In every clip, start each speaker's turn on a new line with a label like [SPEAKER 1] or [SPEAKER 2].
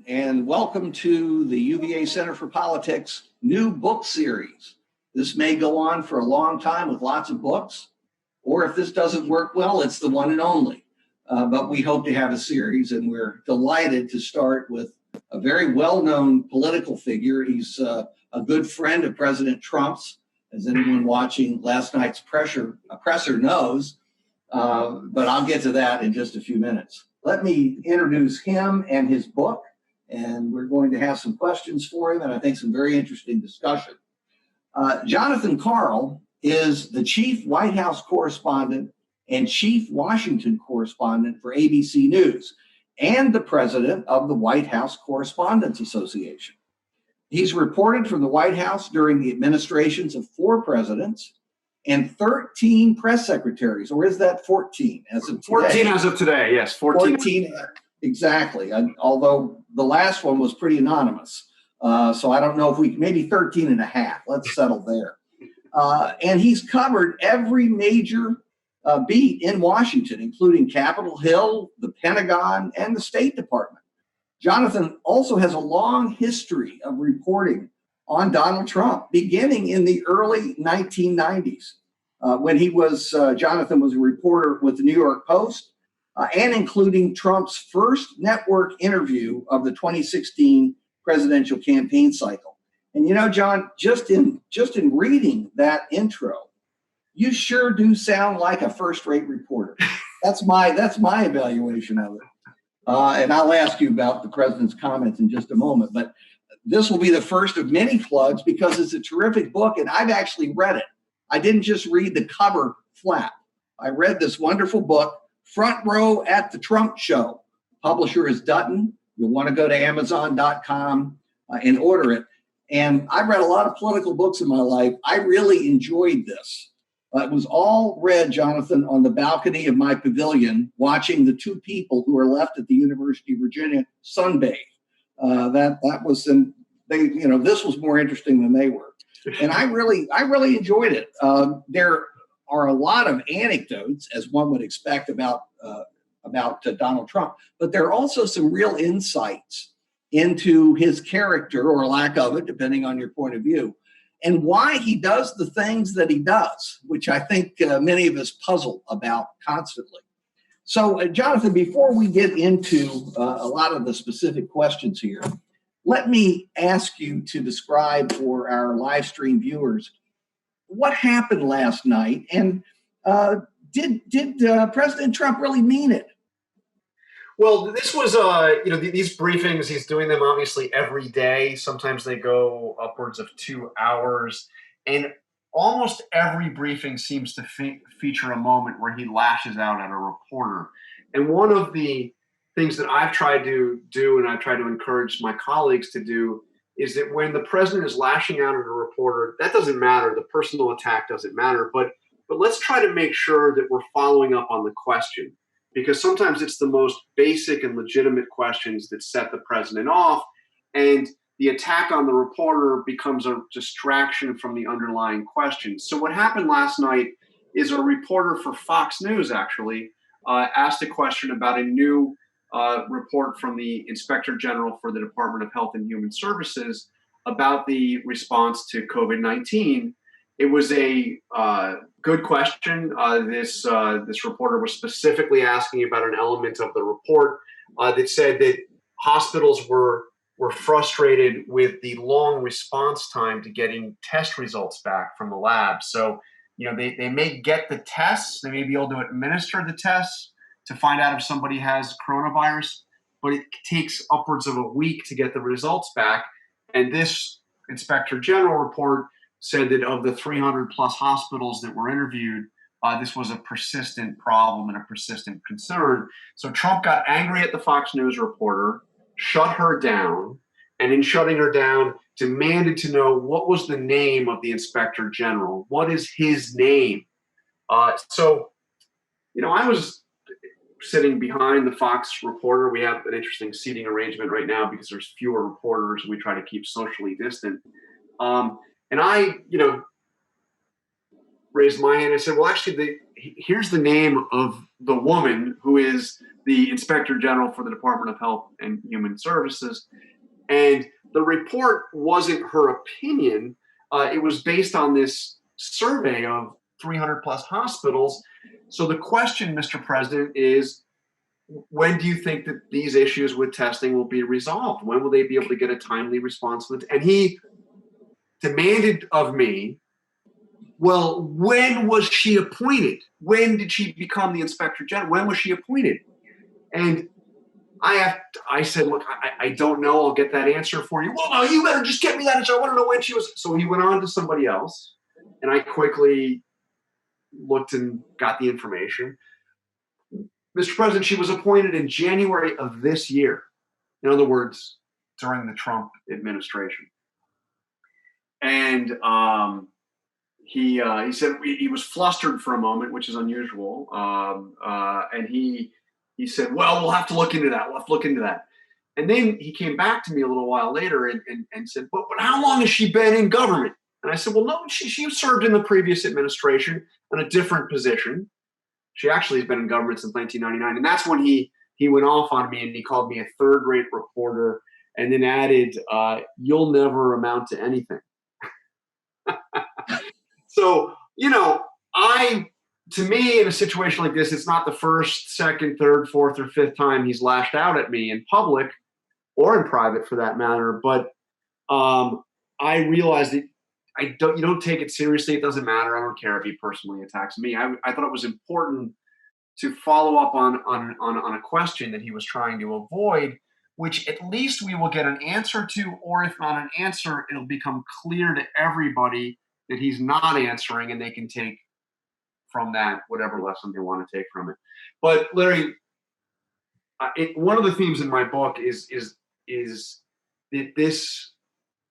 [SPEAKER 1] and welcome to the UVA Center for Politics new book series. This may go on for a long time with lots of books, or if this doesn't work well, it's the one and only. But we hope to have a series, and we're delighted to start with a very well-known political figure. He's a good friend of President Trump's, as anyone watching last night's presser knows, but I'll get to that in just a few minutes. Let me introduce him and his book, and we're going to have some questions for him, and I think some very interesting discussion. Jonathan Karl is the chief White House correspondent and chief Washington correspondent for ABC News and the president of the White House Correspondents Association. He's reported from the White House during the administrations of 4 presidents and 13 press secretaries, or is that 14 as of today?
[SPEAKER 2] 14 as of today, yes.
[SPEAKER 1] 14 exactly, although the last one was pretty anonymous. So I don't know if maybe 13 and a half. Let's settle there. And he's covered every major beat in Washington, including Capitol Hill, the Pentagon, and the State Department. Jonathan also has a long history of reporting on Donald Trump, beginning in the early 1990s, when Jonathan was a reporter with the New York Post, and including Trump's first network interview of the 2016 presidential campaign cycle. And you know, John, just in reading that intro, you sure do sound like a first-rate reporter. That's my evaluation of it. And I'll ask you about the president's comments in just a moment, but this will be the first of many plugs because it's a terrific book, and I've actually read it. I didn't just read the cover flap. I read this wonderful book, Front Row at the Trump Show. Publisher is Dutton. You'll want to go to Amazon.com and order it. And I read a lot of political books in my life. I really enjoyed this. It was all read, Jonathan, on the balcony of my pavilion, watching the 2 people who are left at the University of Virginia sunbathe. This was more interesting than they were. And I really enjoyed it. There are a lot of anecdotes, as one would expect, about Donald Trump, but there are also some real insights into his character, or lack of it, depending on your point of view, and why he does the things that he does, which I think many of us puzzle about constantly. So, Jonathan, before we get into a lot of the specific questions here, let me ask you to describe for our live stream viewers what happened last night, and did President Trump really mean it?
[SPEAKER 2] Well, this was, these briefings, he's doing them obviously every day. Sometimes they go upwards of 2 hours. And almost every briefing seems to feature a moment where he lashes out at a reporter. And one of the things that I've tried to do, and I try to encourage my colleagues to do, is that when the president is lashing out at a reporter, that doesn't matter. The personal attack doesn't matter. But let's try to make sure that we're following up on the question, because sometimes it's the most basic and legitimate questions that set the president off, and the attack on the reporter becomes a distraction from the underlying question. So what happened last night is a reporter for Fox News actually asked a question about a new report from the Inspector General for the Department of Health and Human Services about the response to COVID-19. It was a good question. This reporter was specifically asking about an element of the report that said that hospitals were frustrated with the long response time to getting test results back from the lab. So, they may get the tests, they may be able to administer the tests to find out if somebody has coronavirus, but it takes upwards of a week to get the results back. And this Inspector General report said that of the 300 plus hospitals that were interviewed, this was a persistent problem and a persistent concern. So Trump got angry at the Fox News reporter, shut her down, and in shutting her down, demanded to know what was the name of the Inspector General. What is his name? So I was sitting behind the Fox reporter. We have an interesting seating arrangement right now because there's fewer reporters and we try to keep socially distant. And I, raised my hand and said, well, actually, here's the name of the woman who is the Inspector General for the Department of Health and Human Services. And the report wasn't her opinion. It was based on this survey of 300 plus hospitals. So the question, Mr. President, is when do you think that these issues with testing will be resolved? When will they be able to get a timely response? And he demanded of me, well, when was she appointed? When did she become the Inspector General? When was she appointed? And I said, look, I don't know. I'll get that answer for you. Well, no, you better just get me that answer. I want to know when she was. So he went on to somebody else, and I quickly looked and got the information. Mr. President, she was appointed in January of this year. In other words, during the Trump administration. And he said he was flustered for a moment, which is unusual. And he said, well, we'll have to look into that. We'll have to look into that. And then he came back to me a little while later and said, but how long has she been in government? And I said, well, no, she served in the previous administration in a different position. She actually has been in government since 1999. And that's when he went off on me and he called me a third-rate reporter and then added, you'll never amount to anything. So, to me, in a situation like this, it's not the first, second, third, fourth, or fifth time he's lashed out at me in public or in private for that matter. But I realized that you don't take it seriously. It doesn't matter. I don't care if he personally attacks me. I thought it was important to follow up on a question that he was trying to avoid, which at least we will get an answer to, or if not an answer, it'll become clear to everybody that he's not answering, and they can take from that whatever lesson they want to take from it. But Larry, one of the themes in my book is that this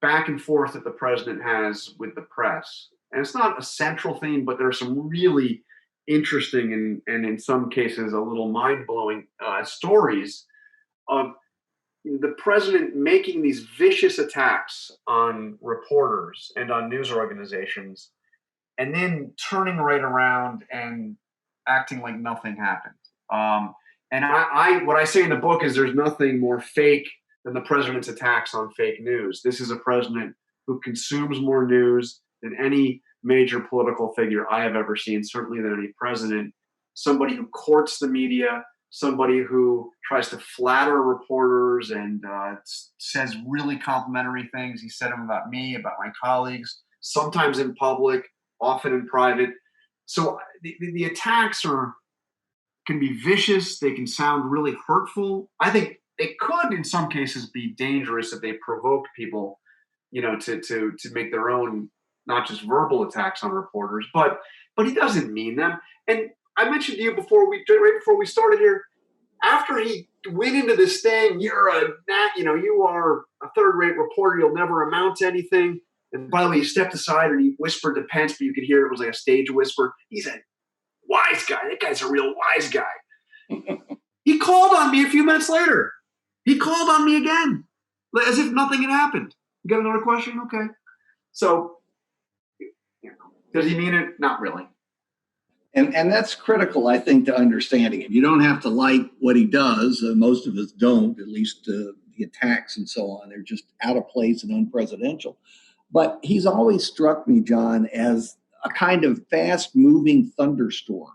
[SPEAKER 2] back and forth that the president has with the press, and it's not a central theme, but there are some really interesting and in some cases a little mind-blowing stories of the president making these vicious attacks on reporters and on news organizations, and then turning right around and acting like nothing happened. And what I say in the book is there's nothing more fake than the president's attacks on fake news. This is a president who consumes more news than any major political figure I have ever seen, certainly than any president. Somebody who courts the media, somebody who tries to flatter reporters and says really complimentary things. He said them about me, about my colleagues, sometimes in public, often in private. So the attacks can be vicious. They can sound really hurtful. I think they could, in some cases, be dangerous if they provoke people, to make their own, not just verbal attacks on reporters. But he doesn't mean them. And I mentioned to you right before we started here, after he went into this thing, you are a third-rate reporter. You'll never amount to anything. And by the way, he stepped aside and he whispered to Pence, but you could hear it was like a stage whisper. He's a wise guy. That guy's a real wise guy. He called on me a few minutes later. He called on me again, as if nothing had happened. You got another question? Okay. So, does he mean it? Not really.
[SPEAKER 1] And that's critical, I think, to understanding it. You don't have to like what he does. Most of us don't, at least the attacks and so on. They're just out of place and unpresidential. But he's always struck me, John, as a kind of fast-moving thunderstorm.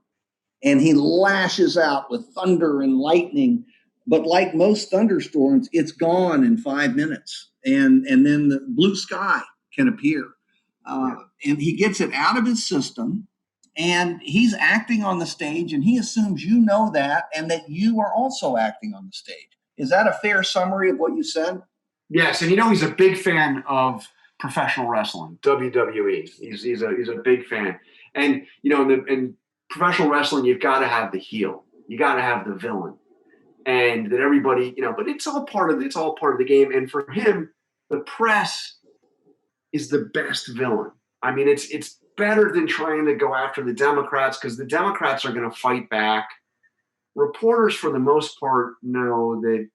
[SPEAKER 1] And he lashes out with thunder and lightning. But like most thunderstorms, it's gone in 5 minutes. And then the blue sky can appear. And he gets it out of his system. And he's acting on the stage, and he assumes you know that and that you are also acting on the stage. Is that a fair summary of what you said?
[SPEAKER 2] Yes, and he's a big fan of professional wrestling, WWE. He's a big fan. And, in professional wrestling, you've got to have the heel. You got to have the villain. And that everybody, but it's all part of the game. And for him, the press is the best villain. I mean, it's better than trying to go after the Democrats, because the Democrats are going to fight back. Reporters, for the most part, know that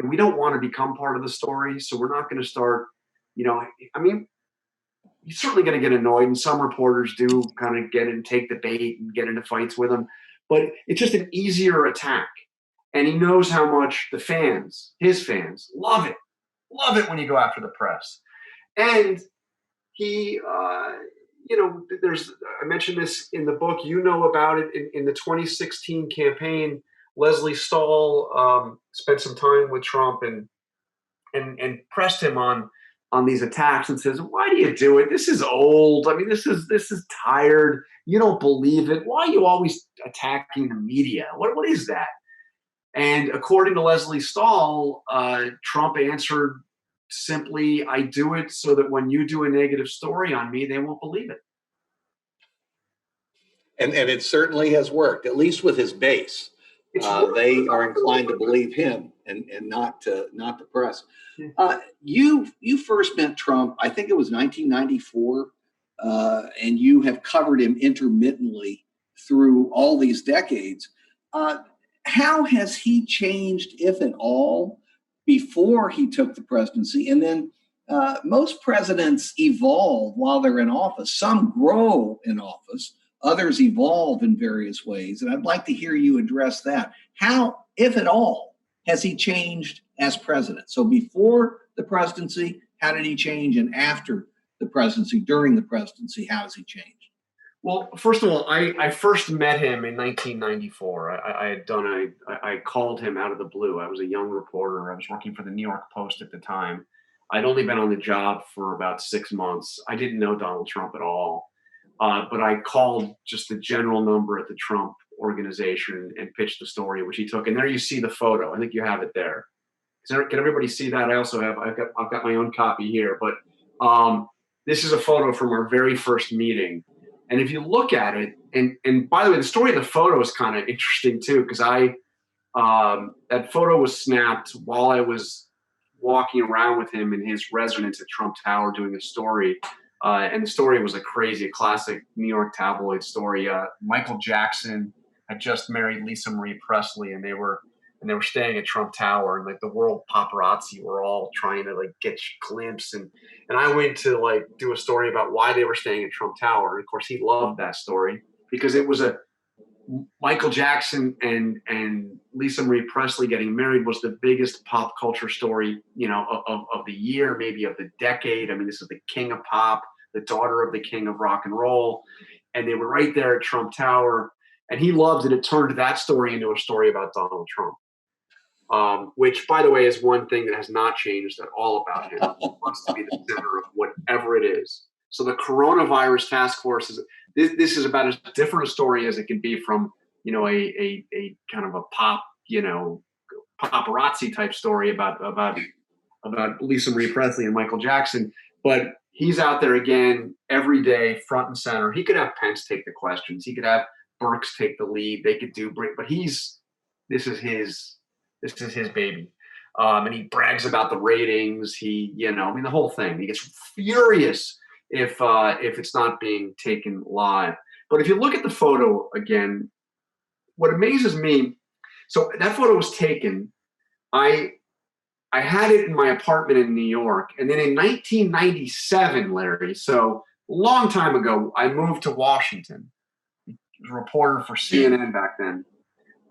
[SPEAKER 2] we don't want to become part of the story, so we're not going to start. You're certainly going to get annoyed, and some reporters do kind of get in, take the bait, and get into fights with them. But it's just an easier attack. And he knows how much the fans, his fans, love it when you go after the press. And he, I mentioned this in the book, you know about it in the 2016 campaign. Leslie Stahl spent some time with Trump and pressed him on these attacks and says, why do you do it? This is old. I mean, this is tired. You don't believe it. Why are you always attacking the media? What is that? And according to Leslie Stahl, Trump answered simply, I do it so that when you do a negative story on me, they won't believe it.
[SPEAKER 1] And it certainly has worked, at least with his base. They are inclined to believe him and not the press. You first met Trump, I think it was 1994, and you have covered him intermittently through all these decades. How has he changed, if at all, before he took the presidency? And then most presidents evolve while they're in office. Some grow in office. Others evolve in various ways. And I'd like to hear you address that. How, if at all, has he changed as president? So before the presidency, how did he change? And after the presidency, during the presidency, how has he changed?
[SPEAKER 2] Well, first of all, I first met him in 1994. I called him out of the blue. I was a young reporter. I was working for the New York Post at the time. I'd only been on the job for about 6 months. I didn't know Donald Trump at all. But I called just the general number at the Trump organization and pitched the story, which he took. And there you see the photo. I think you have it there. Can everybody see that? I've got my own copy here. But this is a photo from our very first meeting. And if you look at it, and by the way, the story of the photo is kind of interesting too, because that photo was snapped while I was walking around with him in his residence at Trump Tower doing a story. And the story was a classic New York tabloid story. Michael Jackson had just married Lisa Marie Presley, and they were staying at Trump Tower, and like the world paparazzi were all trying to like get a glimpse, and I went to like do a story about why they were staying at Trump Tower, and of course he loved that story because it was a Michael Jackson and Lisa Marie Presley getting married was the biggest pop culture story, of the year, maybe of the decade. I mean, this is the king of pop, the daughter of the king of rock and roll. And they were right there at Trump Tower. And he loved it. It turned that story into a story about Donald Trump, which, by the way, is one thing that has not changed at all about him. He wants to be the center of whatever it is. So the coronavirus task force this is about as different a story as it can be from, a kind of a pop, paparazzi type story about Lisa Marie Presley and Michael Jackson. But he's out there again every day, front and center. He could have Pence take the questions. He could have Birx take the lead. They could do, but this is his baby. And he brags about the ratings. The whole thing. He gets furious if it's not being taken live. But if you look at the photo again, what amazes me, so that photo was taken. I had it in my apartment in New York. And then in 1997, Larry, so a long time ago, I moved to Washington. I was a reporter for CNN back then.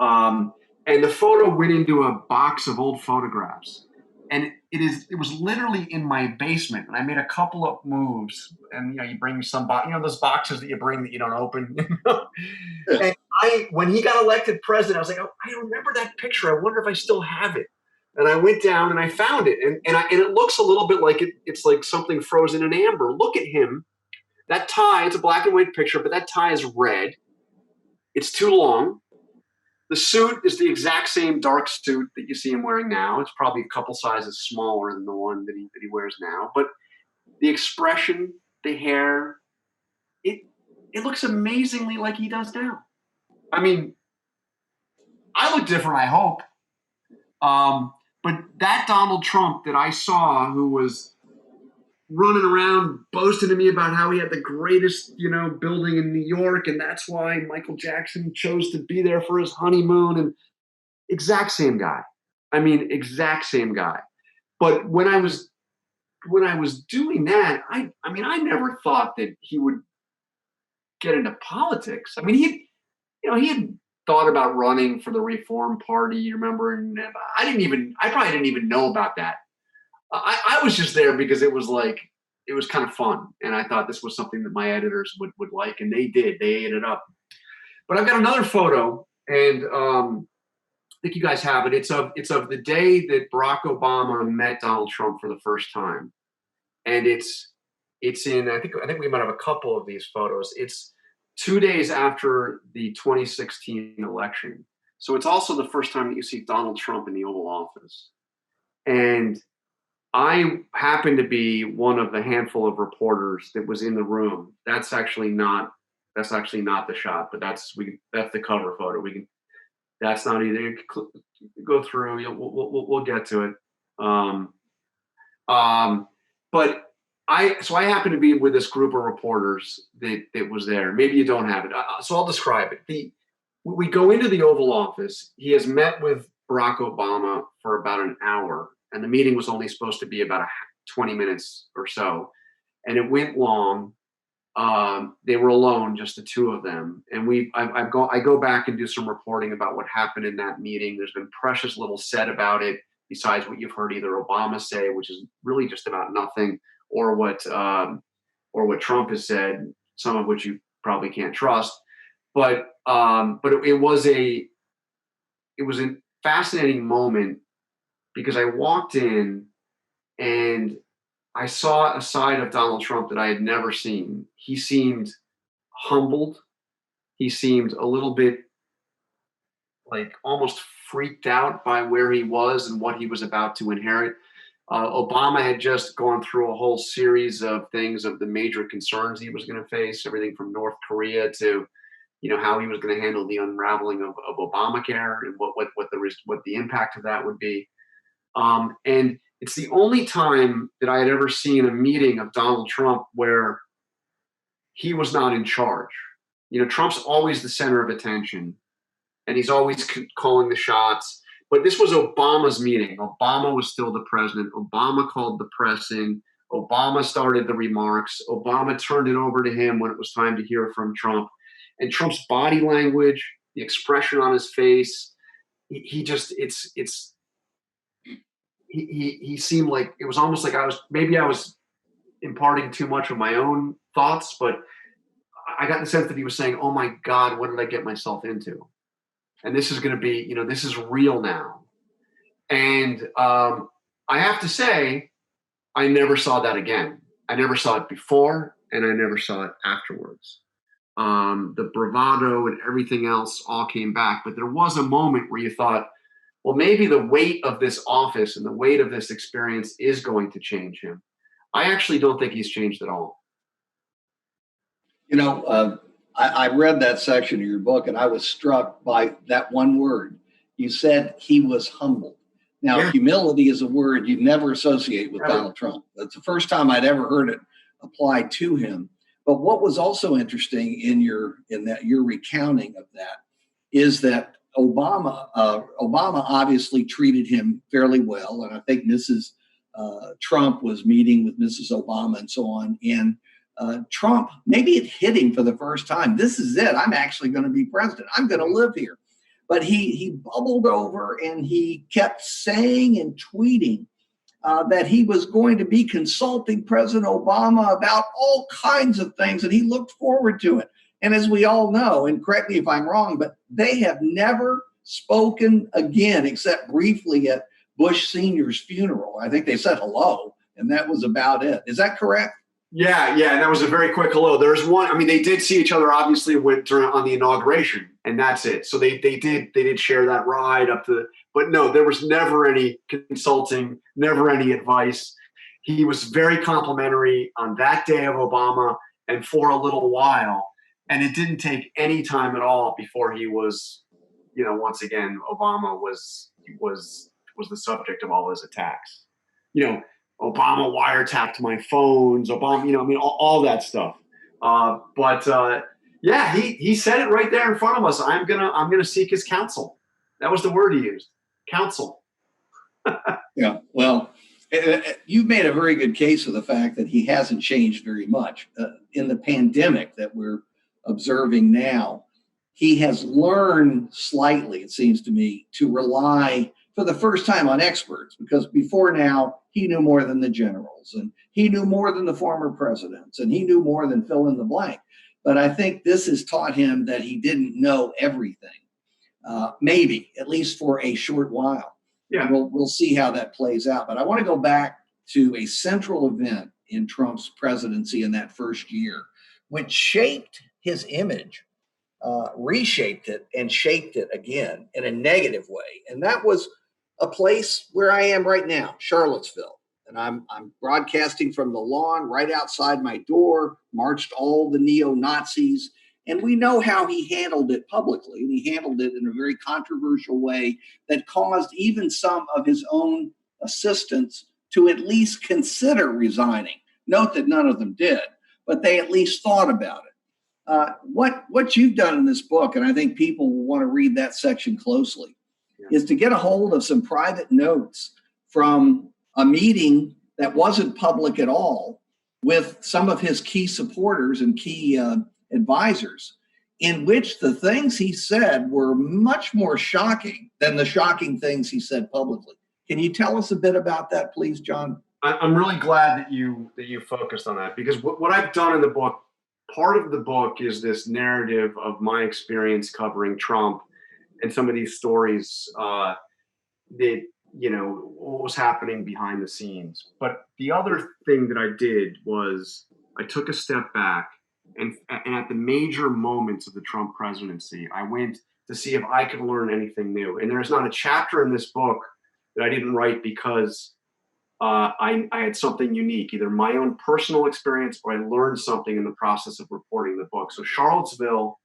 [SPEAKER 2] And the photo went into a box of old photographs. And it was literally in my basement. And I made a couple of moves. And, you bring some, those boxes that you bring that you don't open. And when he got elected president, I was like, oh, I remember that picture. I wonder if I still have it. And I went down and I found it. And it looks a little bit like it's like something frozen in amber. Look at him. That tie, it's a black and white picture, but that tie is red. It's too long. The suit is the exact same dark suit that you see him wearing now. It's probably a couple sizes smaller than the one that he wears now. But the expression, the hair, it looks amazingly like he does now. I mean, I look different, I hope. But that Donald Trump that I saw, who was running around boasting to me about how he had the greatest, building in New York, and that's why Michael Jackson chose to be there for his honeymoon, and exact same guy. I mean, exact same guy. But when I was doing that, I never thought that he would get into politics. I mean, he had thought about running for the Reform Party, you remember? And I probably didn't even know about that. I was just there because it was kind of fun. And I thought this was something that my editors would like. And they did. They ate it up. But I've got another photo, and I think you guys have it. It's of the day that Barack Obama met Donald Trump for the first time. And it's in, I think we might have a couple of these photos. It's 2 days after the 2016 election. So it's also the first time that you see Donald Trump in the Oval Office. And I happen to be one of the handful of reporters that was in the room. That's actually not the shot, but that's the cover photo. That's not either. Go through. We'll get to it. But I happen to be with this group of reporters that was there. Maybe you don't have it. So I'll describe it. We go into the Oval Office. He has met with Barack Obama for about an hour, and the meeting was only supposed to be about 20 minutes or so, and it went long. They were alone, just the two of them, and I go back and do some reporting about what happened in that meeting. There's been precious little said about it, besides what you've heard either Obama say, which is really just about nothing, or what Trump has said, some of which you probably can't trust. But it was a fascinating moment, because I walked in and I saw a side of Donald Trump that I had never seen. He seemed humbled. He seemed a little bit like almost freaked out by where he was and what he was about to inherit. Obama had just gone through a whole series of things, of the major concerns he was going to face, everything from North Korea to, how he was going to handle the unraveling of Obamacare and what the impact of that would be. And it's the only time that I had ever seen a meeting of Donald Trump where he was not in charge. Trump's always the center of attention, and he's always calling the shots. But this was Obama's meeting. Obama was still the president. Obama called the press in. Obama started the remarks. Obama turned it over to him when it was time to hear from Trump. And Trump's body language, the expression on his face, he seemed like, it was almost like I was imparting too much of my own thoughts, but I got the sense that he was saying, "Oh my God, what did I get myself into? And this is going to be, this is real now." And I have to say, I never saw that again. I never saw it before, and I never saw it afterwards. The bravado and everything else all came back, but there was a moment where you thought, well, maybe the weight of this office and the weight of this experience is going to change him. I actually don't think he's changed at all.
[SPEAKER 1] I read that section of your book, and I was struck by that one word. You said he was humble. Now,
[SPEAKER 2] Yeah.
[SPEAKER 1] Humility is a word you never associate with
[SPEAKER 2] Ever.
[SPEAKER 1] Donald Trump. That's the first time I'd ever heard it applied to him. But what was also interesting in your recounting of that is that Obama obviously treated him fairly well, and I think Mrs. Trump was meeting with Mrs. Obama and so on. And Trump, maybe it hit him for the first time. This is it. I'm actually going to be president. I'm going to live here. But he bubbled over, and he kept saying and tweeting that he was going to be consulting President Obama about all kinds of things, and he looked forward to it. And as we all know, and correct me if I'm wrong, but they have never spoken again, except briefly at Bush Sr.'s funeral. I think they said hello, and that was about it. Is that correct?
[SPEAKER 2] Yeah, and that was a very quick hello. There's one. I mean, they did see each other obviously on the inauguration, and that's it. So they did share that ride up to. But no, there was never any consulting, never any advice. He was very complimentary on that day of Obama and for a little while, and it didn't take any time at all before he was, once again, Obama was the subject of all his attacks. Obama wiretapped my phones, Obama, all that stuff. He said it right there in front of us. I'm gonna seek his counsel. That was the word he used, counsel.
[SPEAKER 1] Yeah. Well, you've made a very good case of the fact that he hasn't changed very much in the pandemic that we're observing now. he has learned slightly, it seems to me, to rely for the first time on experts, because before now he knew more than the generals, and he knew more than the former presidents, and he knew more than fill in the blank. But I think this has taught him that he didn't know everything, maybe at least for a short while.
[SPEAKER 2] Yeah.
[SPEAKER 1] We'll see how that plays out. But I want to go back to a central event in Trump's presidency in that first year, which shaped his image, reshaped it, and shaped it again in a negative way. And that was a place where I am right now, Charlottesville. And I'm broadcasting from the lawn right outside my door, marched all the neo-Nazis. And we know how he handled it publicly. And he handled it in a very controversial way that caused even some of his own assistants to at least consider resigning. Note that none of them did, but they at least thought about it. What you've done in this book, and I think people will want to read that section closely, is to get a hold of some private notes from a meeting that wasn't public at all with some of his key supporters and key advisors, in which the things he said were much more shocking than the shocking things he said publicly. Can you tell us a bit about that, please, John?
[SPEAKER 2] I'm really glad that you focused on that, because what I've done in the book, part of the book is this narrative of my experience covering Trump and some of these stories that, what was happening behind the scenes. But the other thing that I did was I took a step back, and at the major moments of the Trump presidency, I went to see if I could learn anything new. And there's not a chapter in this book that I didn't write because I had something unique, either my own personal experience or I learned something in the process of reporting the book. So Charlottesville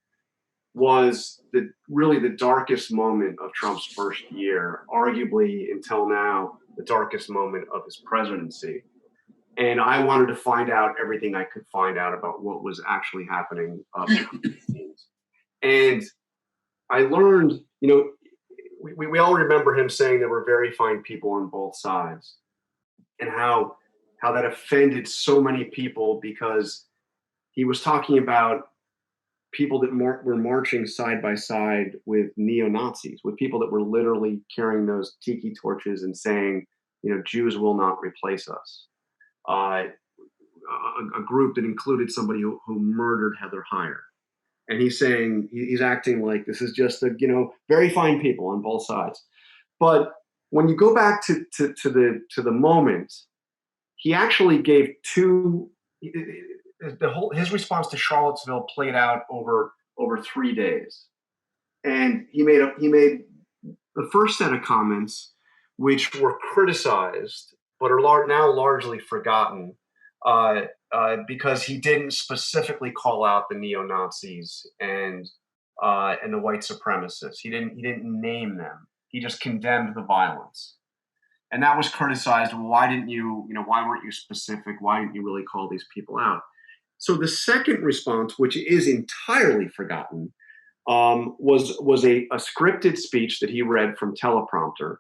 [SPEAKER 2] was really the darkest moment of Trump's first year, arguably until now, the darkest moment of his presidency. And I wanted to find out everything I could find out about what was actually happening behind the scenes. And I learned, we all remember him saying there were very fine people on both sides, and how that offended so many people, because he was talking about people that were marching side by side with neo-Nazis, with people that were literally carrying those tiki torches and saying, Jews will not replace us. A group that included somebody who murdered Heather Heyer. And he's saying, he's acting like this is just very fine people on both sides. But when you go back to the moment, he actually gave his response to Charlottesville played out over 3 days. And he made the first set of comments, which were criticized, but are now largely forgotten, because he didn't specifically call out the neo-Nazis and the white supremacists. He didn't name them. He just condemned the violence. And that was criticized. Why didn't why weren't you specific? Why didn't you really call these people out? So the second response, which is entirely forgotten, was a scripted speech that he read from teleprompter,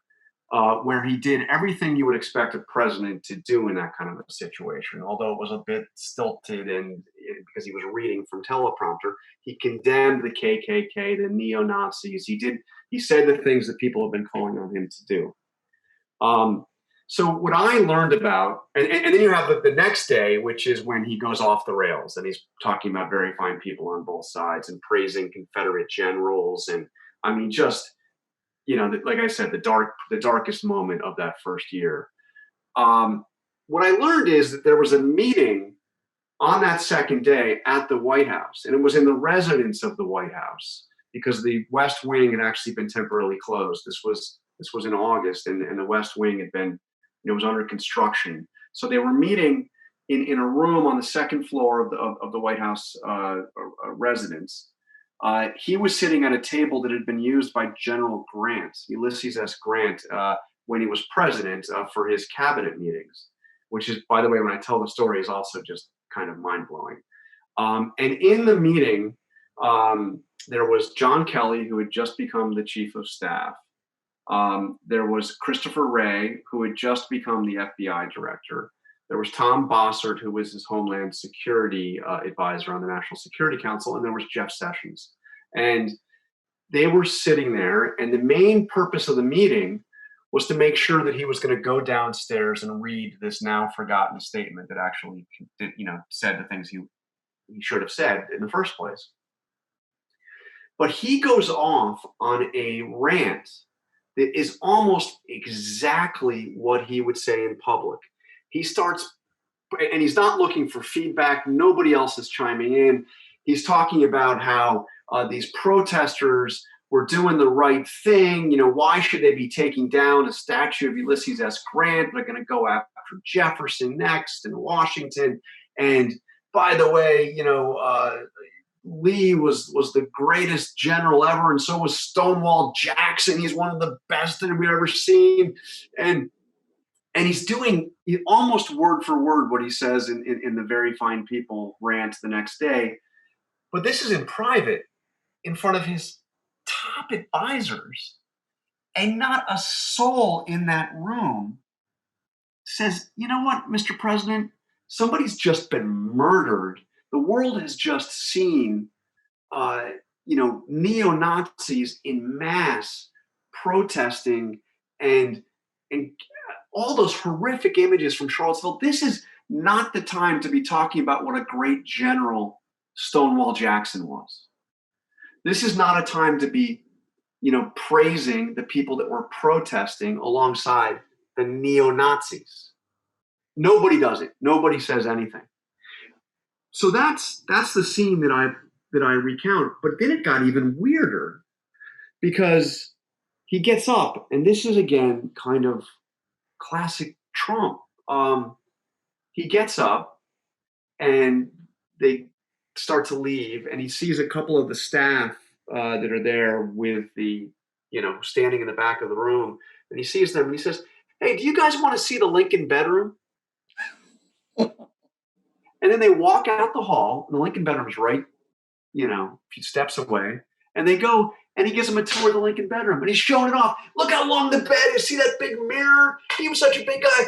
[SPEAKER 2] where he did everything you would expect a president to do in that kind of a situation. Although it was a bit stilted, and because he was reading from teleprompter, he condemned the KKK, the neo-Nazis. He said the things that people have been calling on him to do. So what I learned about, and then you have the next day, which is when he goes off the rails, and he's talking about very fine people on both sides and praising Confederate generals. And I mean, just, like I said, the darkest moment of that first year. What I learned is that there was a meeting on that second day at the White House, and it was in the residence of the White House, because the West Wing had actually been temporarily closed. This was in August, and the West Wing had been, was under construction. So they were meeting in a room on the second floor of the White House residence. He was sitting at a table that had been used by General Grant, Ulysses S. Grant, when he was president, for his cabinet meetings, which is, by the way, when I tell the story, is also just kind of mind-blowing. And in the meeting, there was John Kelly, who had just become the chief of staff. There was Christopher Wray, who had just become the FBI director. There was Tom Bossert, who was his Homeland Security advisor on the National Security Council, and there was Jeff Sessions. And they were sitting there, and the main purpose of the meeting was to make sure that he was going to go downstairs and read this now forgotten statement that actually, said the things he should have said in the first place. But he goes off on a rant that is almost exactly what he would say in public. He starts, and he's not looking for feedback. Nobody else is chiming in. He's talking about how these protesters were doing the right thing. Why should they be taking down a statue of Ulysses S. Grant? They're going to go after Jefferson next and Washington. And by the way, Lee was the greatest general ever, and so was Stonewall Jackson. He's one of the best that we've ever seen. And he's doing almost word for word what he says in the Very Fine People rant the next day. But this is in private, in front of his top advisors, and not a soul in that room says, you know what, Mr. President, somebody's just been murdered. The world has just seen, neo-Nazis in mass protesting and all those horrific images from Charlottesville. This is not the time to be talking about what a great general Stonewall Jackson was. This is not a time to be, praising the people that were protesting alongside the neo-Nazis. Nobody does it. Nobody says anything. So that's the scene that I recount. But then it got even weirder, because he gets up, and this is again kind of classic Trump. He gets up, and they start to leave, and he sees a couple of the staff that are there with the, standing in the back of the room, and he sees them, and he says, "Hey, do you guys want to see the Lincoln bedroom?" And then they walk out the hall, and the Lincoln bedroom's right, a few steps away, and they go, and he gives them a tour of the Lincoln bedroom, and he's showing it off. Look how long the bed is. See that big mirror? He was such a big guy.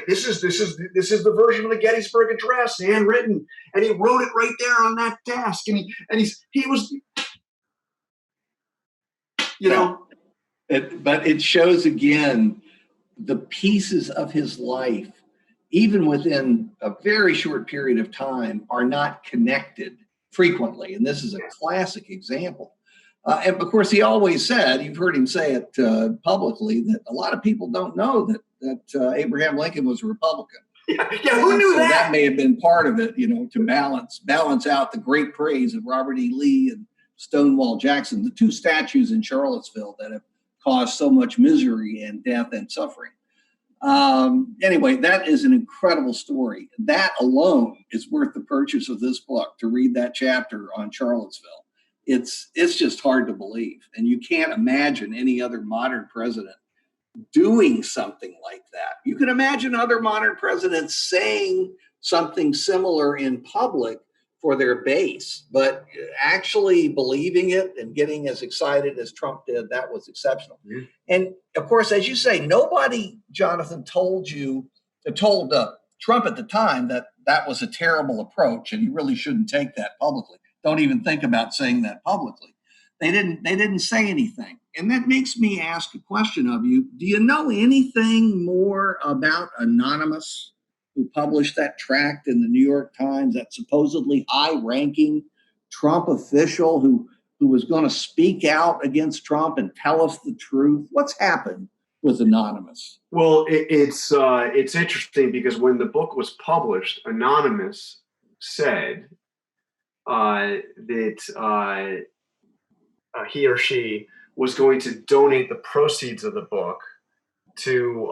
[SPEAKER 2] This is the version of the Gettysburg Address, handwritten, and he wrote it right there on that desk. And he was,
[SPEAKER 1] But it shows again the pieces of his life, even within a very short period of time, are not connected frequently. And this is a classic example. And of course, he always said, you've heard him say it publicly, that a lot of people don't know that Abraham Lincoln was a Republican.
[SPEAKER 2] Yeah, who knew that?
[SPEAKER 1] That may have been part of it, to balance out the great praise of Robert E. Lee and Stonewall Jackson, the two statues in Charlottesville that have caused so much misery and death and suffering. Anyway, that is an incredible story. That alone is worth the purchase of this book, to read that chapter on Charlottesville. It's just hard to believe. And you can't imagine any other modern president doing something like that. You can imagine other modern presidents saying something similar in public for their base, but actually believing it and getting as excited as Trump did, that was exceptional. Yeah. And of course, as you say, nobody, Jonathan, told Trump at the time that was a terrible approach and he really shouldn't take that publicly. Don't even think about saying that publicly. They didn't say anything. And that makes me ask a question of you. Do you know anything more about Anonymous, who published that tract in the New York Times, that supposedly high-ranking Trump official who was going to speak out against Trump and tell us the truth? What's happened with Anonymous?
[SPEAKER 2] Well, it's interesting, because when the book was published, Anonymous said that he or she was going to donate the proceeds of the book to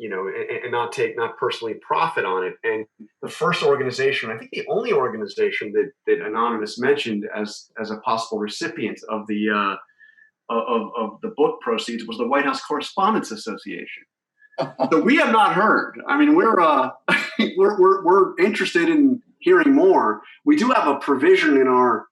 [SPEAKER 2] and not personally profit on it. And the first organization, I think the only organization that Anonymous mentioned as a possible recipient of the book proceeds was the White House Correspondents Association. So we have not heard. I mean, we're interested in hearing more. We do have a provision in our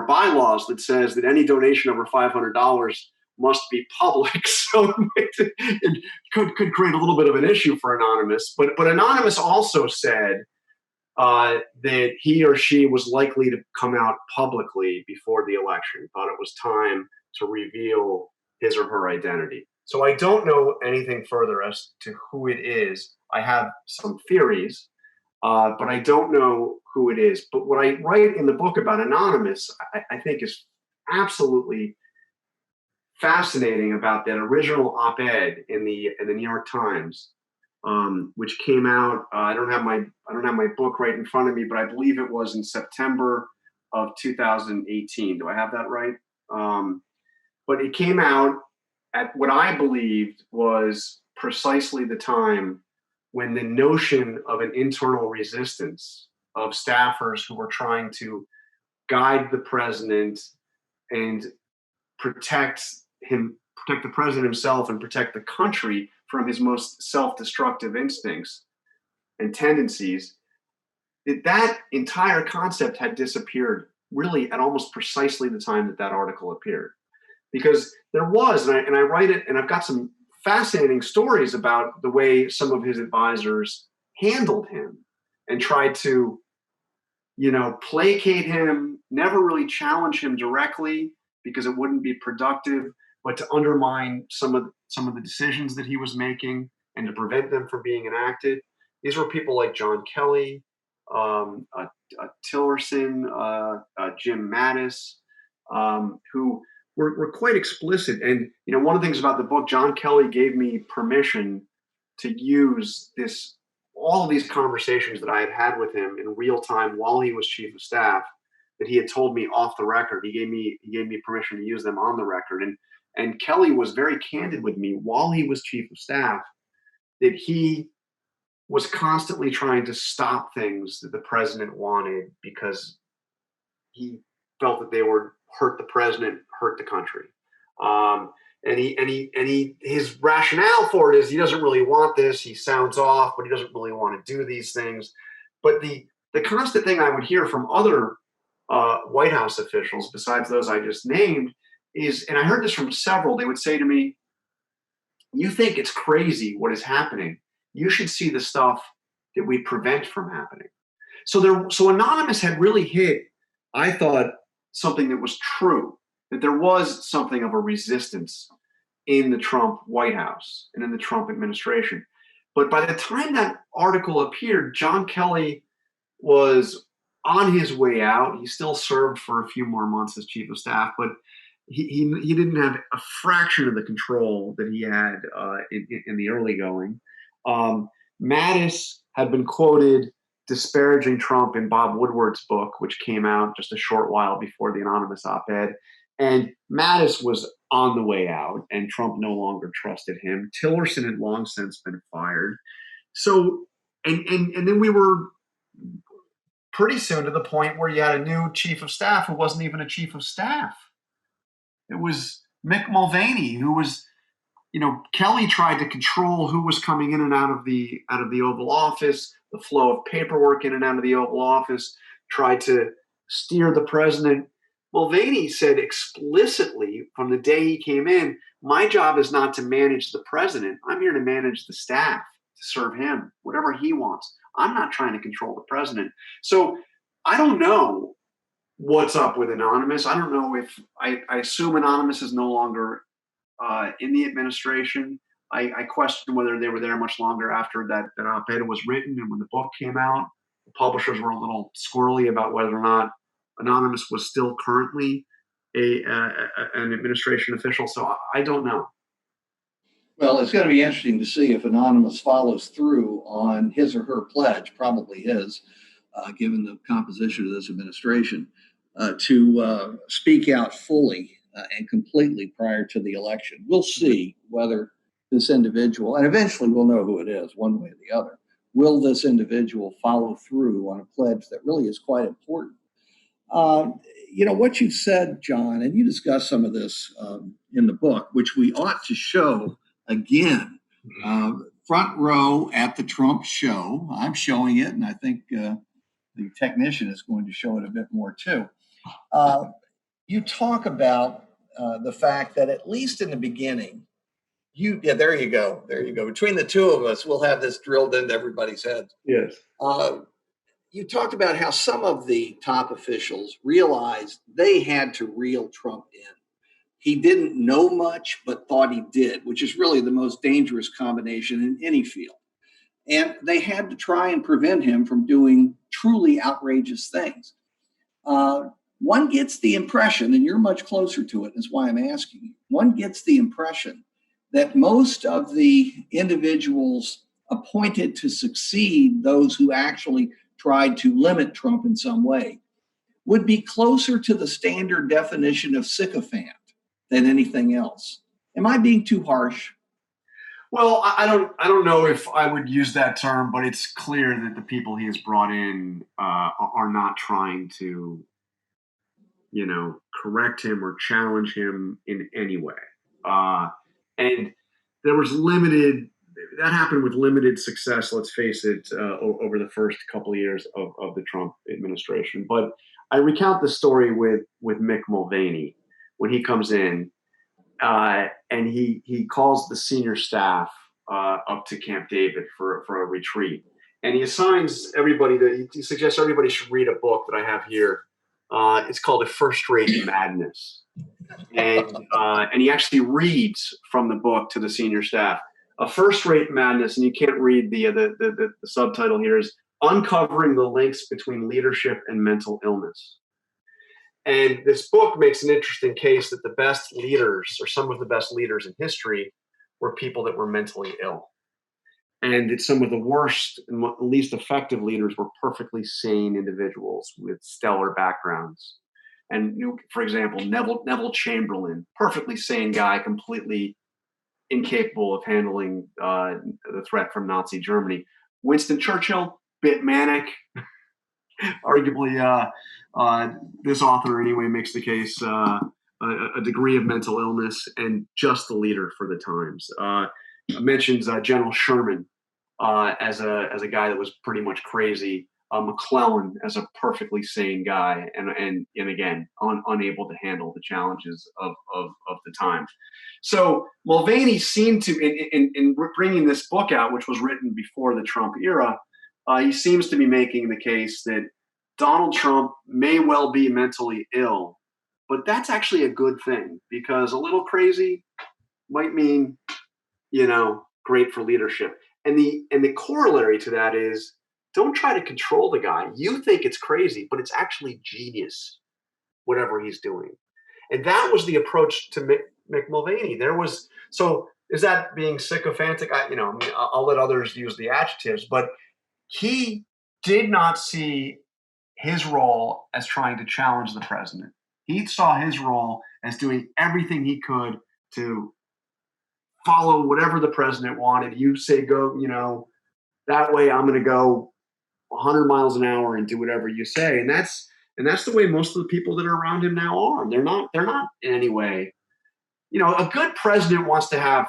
[SPEAKER 2] bylaws that says that any donation over $500 must be public. So it could create a little bit of an issue for Anonymous. But Anonymous also said that he or she was likely to come out publicly before the election, thought it was time to reveal his or her identity. So I don't know anything further as to who it is. I have some theories, but I don't know who it is. But what I write in the book about Anonymous, I think is absolutely fascinating about that original op-ed in the New York Times, which came out. I don't have my book right in front of me, but I believe it was in September of 2018. Do I have that right? But it came out at what I believed was precisely the time when the notion of an internal resistance of staffers who were trying to guide the president and protect the president himself and protect the country from his most self-destructive instincts and tendencies, that entire concept had disappeared really at almost precisely the time that article appeared. Because there was, and I write it, and I've got some fascinating stories about the way some of his advisors handled him and tried to, placate him, never really challenge him directly because it wouldn't be productive, but to undermine some of the decisions that he was making and to prevent them from being enacted. These were people like John Kelly, Tillerson, Jim Mattis, who were quite explicit. And one of the things about the book, John Kelly gave me permission to use all of these conversations that I had had with him in real time while he was chief of staff, that he had told me off the record. He gave me permission to use them on the record. And Kelly was very candid with me while he was chief of staff that he was constantly trying to stop things that the president wanted because he felt that they would hurt the president, hurt the country. His rationale for it is he doesn't really want this. He sounds off, but he doesn't really want to do these things. But the constant thing I would hear from other White House officials, besides those I just named, is, and I heard this from several, they would say to me, "You think it's crazy what is happening. You should see the stuff that we prevent from happening." So Anonymous had really hit, I thought, something that was true, that there was something of a resistance in the Trump White House and in the Trump administration. But by the time that article appeared, John Kelly was on his way out. He still served for a few more months as chief of staff, but he didn't have a fraction of the control that he had in the early going. Mattis had been quoted disparaging Trump in Bob Woodward's book, which came out just a short while before the Anonymous op-ed. And Mattis was on the way out, and Trump no longer trusted him. Tillerson had long since been fired. So, and then we were pretty soon to the point where you had a new chief of staff who wasn't even a chief of staff. It was Mick Mulvaney, who was, Kelly tried to control who was coming in and out of the Oval Office, the flow of paperwork in and out of the Oval Office, tried to steer the president. Mulvaney said explicitly from the day he came in, "My job is not to manage the president. I'm here to manage the staff, to serve him, whatever he wants. I'm not trying to control the president." So I don't know what's up with Anonymous. I don't know if I assume Anonymous is no longer in the administration. I question whether they were there much longer after that op-ed was written and when the book came out. The publishers were a little squirrely about whether or not Anonymous was still currently an administration official. So I don't know.
[SPEAKER 1] Well, it's going to be interesting to see if Anonymous follows through on his or her pledge, probably his, given the composition of this administration, to speak out fully and completely prior to the election. We'll see whether this individual, and eventually we'll know who it is, one way or the other, will this individual follow through on a pledge that really is quite important? What you said, John, and you discussed some of this in the book, which we ought to show again, front row at the Trump show. I'm showing it, and I think the technician is going to show it a bit more too. You talk about the fact that at least in the beginning, there you go. Between the two of us, we'll have this drilled into everybody's heads.
[SPEAKER 2] Yes.
[SPEAKER 1] you talked about how some of the top officials realized they had to reel Trump in. He didn't know much, but thought he did, which is really the most dangerous combination in any field. And they had to try and prevent him from doing truly outrageous things. Uh, One gets the impression, and you're much closer to it, that's why I'm asking you. One gets the impression that most of the individuals appointed to succeed those who actually tried to limit Trump in some way would be closer to the standard definition of sycophant than anything else. Am I being too harsh?
[SPEAKER 2] Well, I don't know if I would use that term, but it's clear that the people he has brought in are not trying to, correct him or challenge him in any way. And there was that happened with limited success, let's face it, over the first couple of years of the Trump administration. But I recount the story with Mick Mulvaney when he comes in, and he calls the senior staff up to Camp David for a retreat. And he assigns everybody he suggests everybody should read a book that I have here. It's called A First Rate Madness. And he actually reads from the book to the senior staff. A First Rate Madness, and you can't read the subtitle here, is Uncovering the Links Between Leadership and Mental Illness. And this book makes an interesting case that the best leaders, or some of the best leaders in history, were people that were mentally ill. And that some of the worst and least effective leaders were perfectly sane individuals with stellar backgrounds. And, for example, Neville Chamberlain, perfectly sane guy, completely incapable of handling the threat from Nazi Germany. Winston Churchill, bit manic, arguably, this author anyway makes the case, a degree of mental illness, and just the leader for the times. Mentions General Sherman as a guy that was pretty much crazy. McClellan as a perfectly sane guy, and again unable to handle the challenges of the time. So Mulvaney seemed to, in bringing this book out, which was written before the Trump era, he seems to be making the case that Donald Trump may well be mentally ill, but that's actually a good thing, because a little crazy might mean, great for leadership. And the corollary to that is, don't try to control the guy. You think it's crazy, but it's actually genius, whatever he's doing. And that was the approach to Mick Mulvaney. So is that being sycophantic? I'll let others use the adjectives, but he did not see his role as trying to challenge the president. He saw his role as doing everything he could to follow whatever the president wanted. You say go, that way I'm going to go 100 miles an hour and do whatever you say. And that's the way most of the people that are around him now are. They're not in any way, a good president wants to have,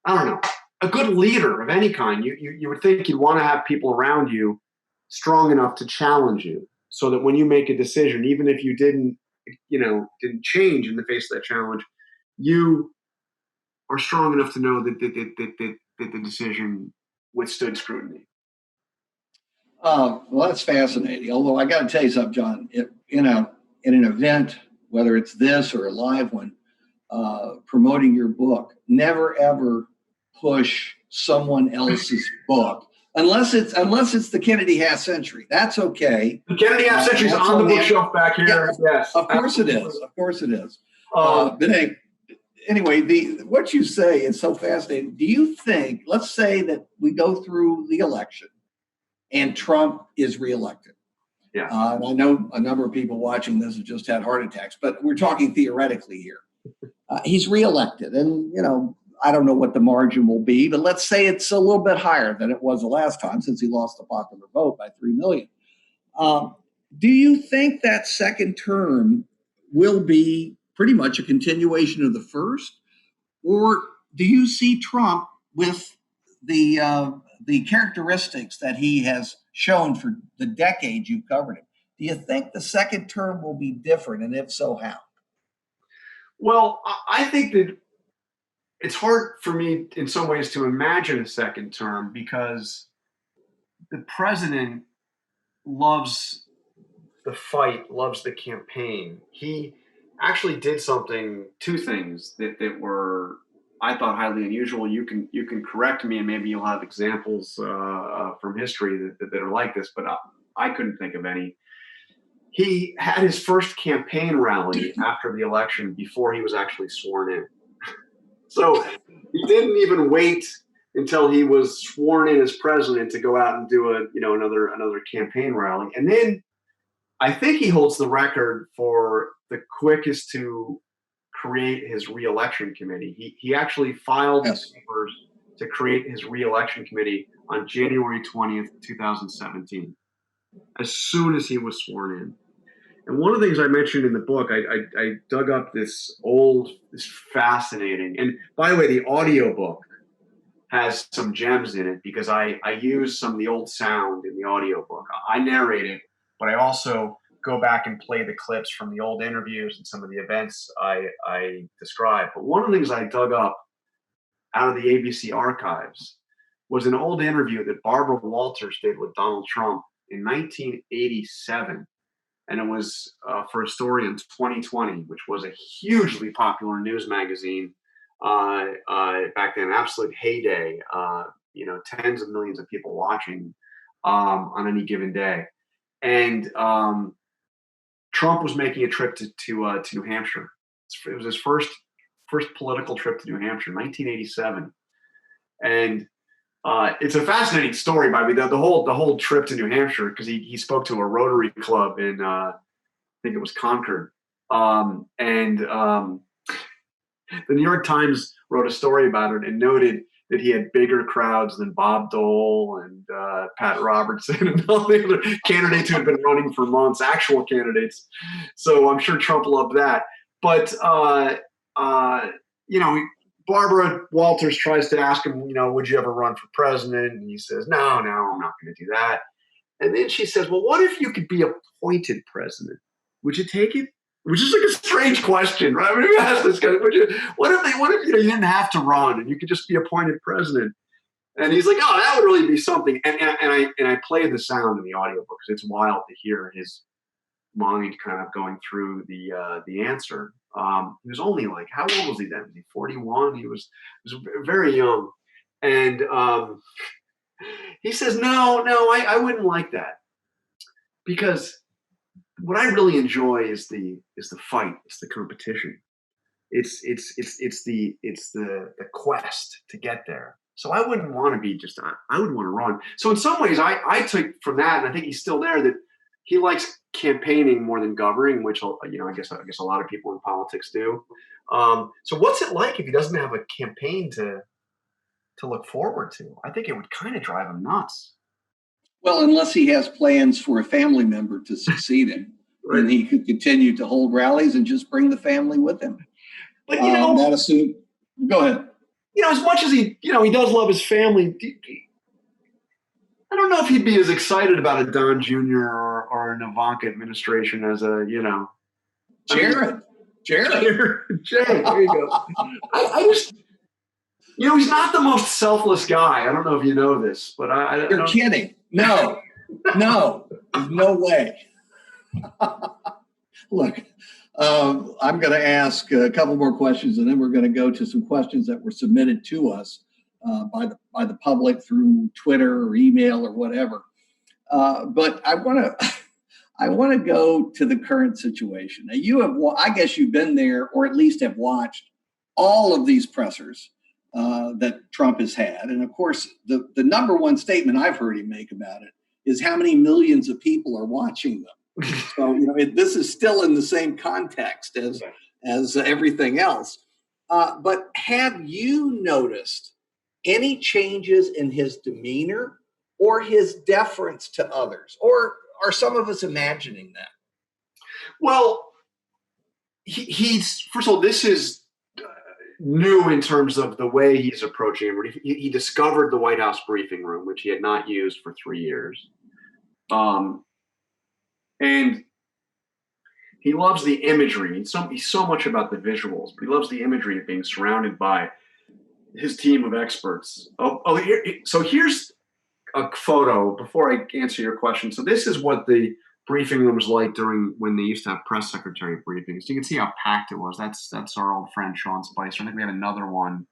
[SPEAKER 2] a good leader of any kind. You would think you'd want to have people around you strong enough to challenge you, so that when you make a decision, even if you didn't change in the face of that challenge, you are strong enough to know that the decision withstood scrutiny.
[SPEAKER 1] Well, that's fascinating. Although I got to tell you something, John. In an event, whether it's this or a live one, promoting your book, never ever push someone else's book unless it's the Kennedy Half Century. That's okay.
[SPEAKER 2] The Kennedy Half Century is on the bookshelf back here.
[SPEAKER 1] Yeah,
[SPEAKER 2] yes,
[SPEAKER 1] of course absolutely. It is. Of course it is. But anyway, what you say is so fascinating. Do you think? Let's say that we go through the election and Trump is reelected.
[SPEAKER 2] Yeah.
[SPEAKER 1] And I know a number of people watching this have just had heart attacks, but we're talking theoretically here. He's reelected, and I don't know what the margin will be, but let's say it's a little bit higher than it was the last time, since he lost the popular vote by 3 million. Do you think that second term will be pretty much a continuation of the first, or do you see Trump with the characteristics that he has shown for the decades you've covered him? Do you think the second term will be different, and if so, how?
[SPEAKER 2] Well, I think that it's hard for me in some ways to imagine a second term, because the president loves the fight, loves the campaign. He actually did two things that were, I thought, highly unusual. You can correct me, and maybe you'll have examples from history that are like this, but I couldn't think of any. He had his first campaign rally after the election before he was actually sworn in. So he didn't even wait until he was sworn in as president to go out and do another campaign rally. And then I think he holds the record for the quickest to create his reelection committee. He actually filed
[SPEAKER 1] Yes.
[SPEAKER 2] papers to create his reelection committee on January 20th, 2017, as soon as he was sworn in. And one of the things I mentioned in the book, I dug up this fascinating, and by the way, the audiobook has some gems in it because I use some of the old sound in the audiobook. I narrate it, but I also go back and play the clips from the old interviews and some of the events I described. But one of the things I dug up out of the ABC archives was an old interview that Barbara Walters did with Donald Trump in 1987. And it was for a story in 2020, which was a hugely popular news magazine back then, absolute heyday. Tens of millions of people watching on any given day. And Trump was making a trip to New Hampshire. It was his first political trip to New Hampshire, 1987, and it's a fascinating story. By the whole trip to New Hampshire, because he spoke to a Rotary Club in I think it was Concord, and the New York Times wrote a story about it and noted that he had bigger crowds than Bob Dole and Pat Robertson and all the other candidates who had been running for months, actual candidates. So I'm sure Trump loved that. But Barbara Walters tries to ask him, would you ever run for president? And he says, no, I'm not going to do that. And then she says, well, what if you could be appointed president? Would you take it? Which is like a strange question, right? I mean, you ask this guy, what if you didn't have to run and you could just be appointed president? And he's like, oh, that would really be something. And I played the sound in the audiobook because it's wild to hear his mind kind of going through the answer. He was only like, how old was he then? Was he 41? He was very young. And he says, no, I wouldn't like that, because what I really enjoy is the fight. It's the competition. It's the quest to get there. So I wouldn't want to be I would want to run. So in some ways, I took from that, and I think he's still there, that he likes campaigning more than governing, which I guess a lot of people in politics do. So what's it like if he doesn't have a campaign to look forward to? I think it would kind of drive him nuts.
[SPEAKER 1] Well, unless he has plans for a family member to succeed him,
[SPEAKER 2] Right.
[SPEAKER 1] then he could continue to hold rallies and just bring the family with him.
[SPEAKER 2] But
[SPEAKER 1] that assume. Go ahead.
[SPEAKER 2] As much as he does love his family, I don't know if he'd be as excited about a Don Jr. or an Ivanka administration as a
[SPEAKER 1] Jared.
[SPEAKER 2] Jay, there you go. I just. He's not the most selfless guy. I don't know if you know this, but
[SPEAKER 1] You're kidding. No, there's no way. Look, I'm going to ask a couple more questions, and then we're going to go to some questions that were submitted to us by the public through Twitter or email or whatever. But I want to go to the current situation. Now, I guess you've been there, or at least have watched all of these pressers that Trump has had. And of course, the number one statement I've heard him make about it is how many millions of people are watching them. So, this is still in the same context as everything else. But have you noticed any changes in his demeanor or his deference to others? Or are some of us imagining that?
[SPEAKER 2] Well, he's, first of all, this is new in terms of the way he's approaching it. He discovered the White House briefing room, which he had not used for 3 years. And he loves the imagery. He's so much about the visuals, but he loves the imagery of being surrounded by his team of experts. So here's a photo before I answer your question. So this is what the briefing room was like during when they used to have press secretary briefings. You can see how packed it was. That's our old friend Sean Spicer. I think we have another one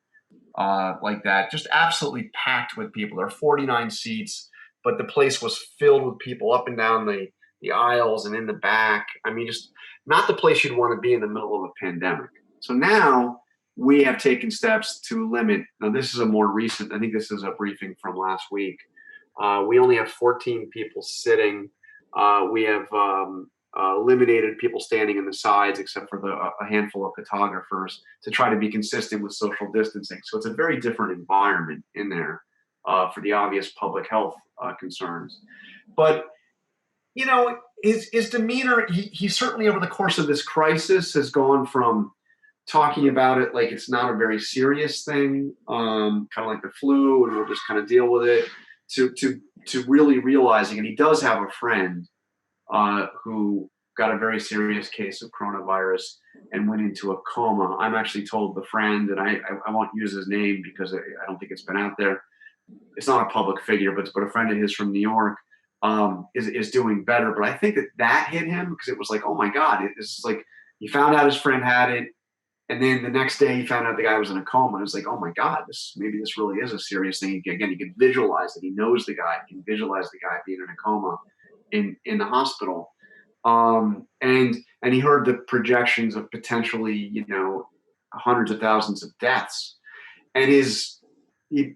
[SPEAKER 2] like that, just absolutely packed with people. There are 49 seats, but the place was filled with people up and down the aisles and in the back. I mean, just not the place you'd want to be in the middle of a pandemic. So now we have taken steps to limit. Now, this is a more recent, I think this is a briefing from last week. We only have 14 people sitting. We have eliminated people standing in the sides, except for a handful of photographers, to try to be consistent with social distancing. So it's a very different environment in there for the obvious public health concerns. But his demeanor, he certainly over the course of this crisis has gone from talking about it like it's not a very serious thing, kind of like the flu, and we'll just kind of deal with it, to really realizing, and he does have a friend who got a very serious case of coronavirus and went into a coma. I'm actually told the friend, and I won't use his name because I don't think it's been out there. It's not a public figure, but a friend of his from New York is doing better. But I think that hit him because it was like, oh my God, it's like he found out his friend had it. And then the next day he found out the guy was in a coma. It was like, oh my God, maybe this really is a serious thing. Again, he can visualize it. He knows the guy. He can visualize the guy being in a coma in the hospital. And he heard the projections of potentially, hundreds of thousands of deaths. And he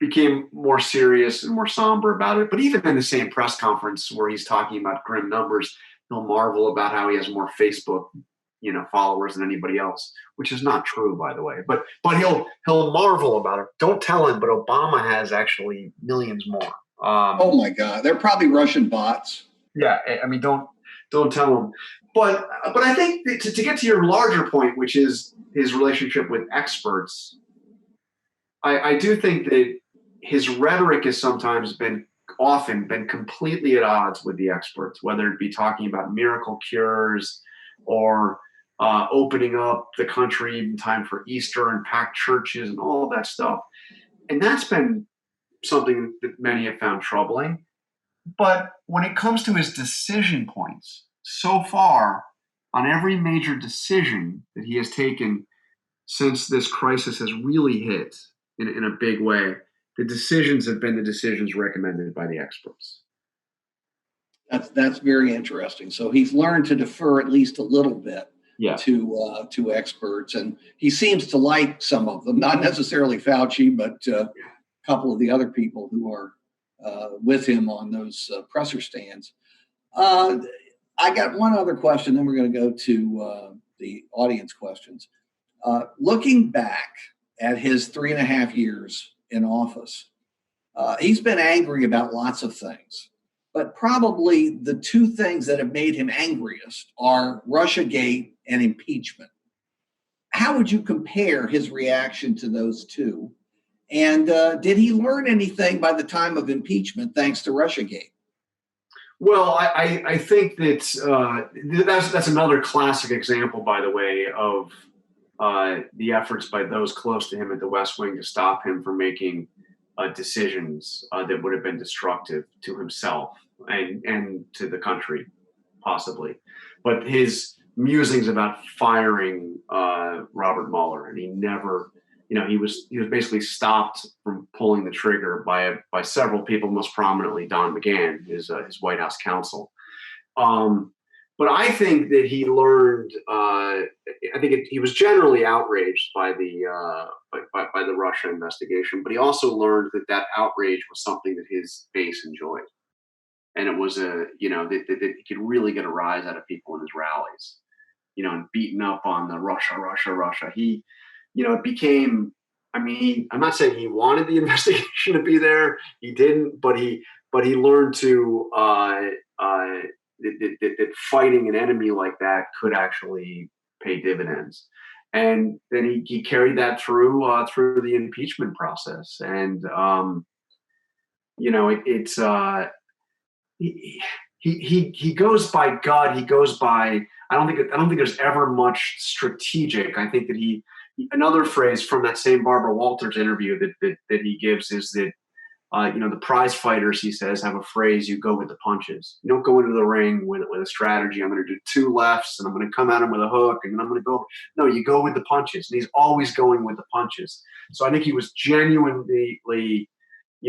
[SPEAKER 2] became more serious and more somber about it. But even in the same press conference where he's talking about grim numbers, he'll marvel about how he has more Facebook followers than anybody else, which is not true, by the way. But he'll marvel about it. Don't tell him, but Obama has actually millions more.
[SPEAKER 1] Oh my God, they're probably Russian bots.
[SPEAKER 2] Yeah, I mean, don't tell him. But I think to get to your larger point, which is his relationship with experts, I do think that his rhetoric has sometimes often been completely at odds with the experts, whether it be talking about miracle cures or opening up the country in time for Easter and packed churches and all of that stuff. And that's been something that many have found troubling. But when it comes to his decision points, so far, on every major decision that he has taken since this crisis has really hit in a big way, the decisions have been the decisions recommended by the experts.
[SPEAKER 1] That's very interesting. So he's learned to defer at least a little bit to experts, and he seems to like some of them, not necessarily Fauci, but a couple of the other people who are with him on those presser stands. I got one other question, then we're going to go to the audience questions. Looking back at his 3.5 years in office, he's been angry about lots of things, but probably the two things that have made him angriest are Russiagate and impeachment. How would you compare his reaction to those two? And did he learn anything by the time of impeachment thanks to Russiagate?
[SPEAKER 2] Well, I think that's another classic example, by the way, of the efforts by those close to him at the West Wing to stop him from making decisions that would have been destructive to himself and to the country, possibly. But his musings about firing Robert Mueller, and he never, he was basically stopped from pulling the trigger by several people, most prominently Don McGahn, his White House counsel. But I think that he learned. He was generally outraged by the Russia investigation, but he also learned that outrage was something that his base enjoyed, and it was that he could really get a rise out of people in his rallies, and beating up on the Russia. He, it became. I mean, I'm not saying he wanted the investigation to be there. He didn't, but he learned to. That fighting an enemy like that could actually pay dividends, and then he carried that through the impeachment process, and he goes by gut. He goes by. I don't think there's ever much strategic. I think that another phrase from that same Barbara Walters interview that he gives is that The prize fighters, he says, have a phrase: you go with the punches. You don't go into the ring with a strategy. I'm going to do 2 lefts and I'm going to come at him with a hook and then I'm going to go. No, you go with the punches. And he's always going with the punches. So I think he was genuinely,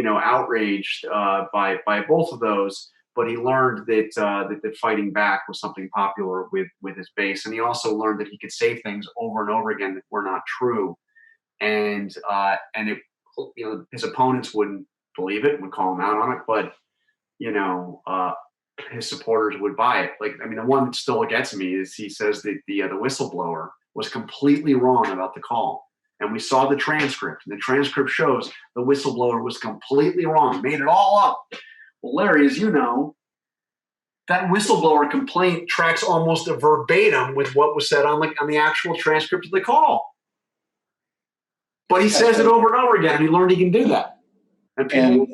[SPEAKER 2] outraged by both of those. But he learned that fighting back was something popular with his base, and he also learned that he could say things over and over again that were not true, and it, his opponents wouldn't believe it, would call him out on it, but his supporters would buy it. The one that still gets me is he says that the whistleblower was completely wrong about the call. And we saw the transcript, and the transcript shows the whistleblower was completely wrong, made it all up. Well, Larry, as you know, that whistleblower complaint tracks almost a verbatim with what was said on the actual transcript of the call. But he says it over and over again, and he learned he can do that.
[SPEAKER 1] And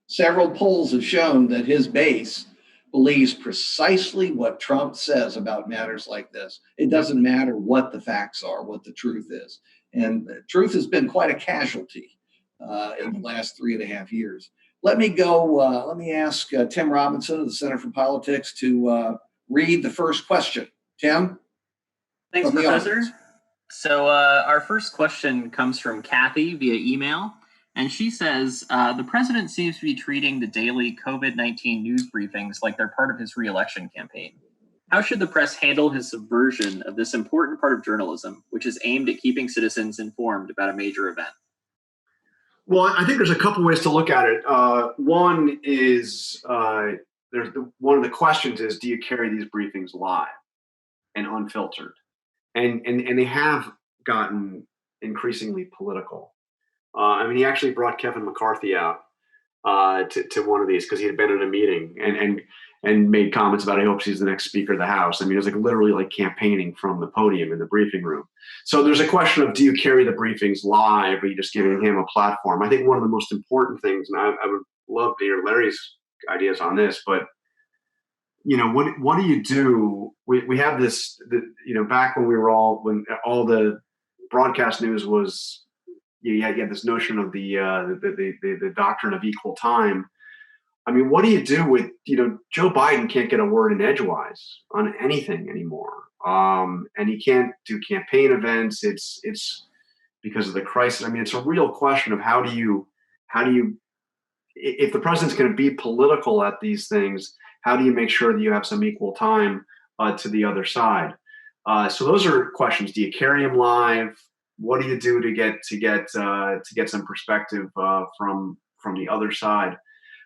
[SPEAKER 1] several polls have shown that his base believes precisely what Trump says about matters like this. It doesn't matter what the facts are, what the truth is. And the truth has been quite a casualty in the last 3.5 years. Let me ask Tim Robinson of the Center for Politics to read the first question. Tim?
[SPEAKER 3] Thanks, Professor. So our first question comes from Kathy via email. And she says, the president seems to be treating the daily COVID-19 news briefings like they're part of his re-election campaign. How should the press handle his subversion of this important part of journalism, which is aimed at keeping citizens informed about a major event?
[SPEAKER 2] Well, I think there's a couple ways to look at it. One is, one of the questions is, do you carry these briefings live and unfiltered? And they have gotten increasingly political. He actually brought Kevin McCarthy out to one of these because he had been at a meeting and made comments about he hopes he's the next Speaker of the House. It was literally campaigning from the podium in the briefing room. So there's a question of, do you carry the briefings live, or are you just giving him a platform? I think one of the most important things, and I would love to hear Larry's ideas on this, but what do you do? We have this, back when when all the broadcast news was, you had this notion of the doctrine of equal time. What do you do with, Joe Biden can't get a word in edgewise on anything anymore. And he can't do campaign events. It's because of the crisis. It's a real question of how do you, if the president's going to be political at these things, how do you make sure that you have some equal time to the other side? So those are questions. Do you carry him live? What do you do to get some perspective from the other side?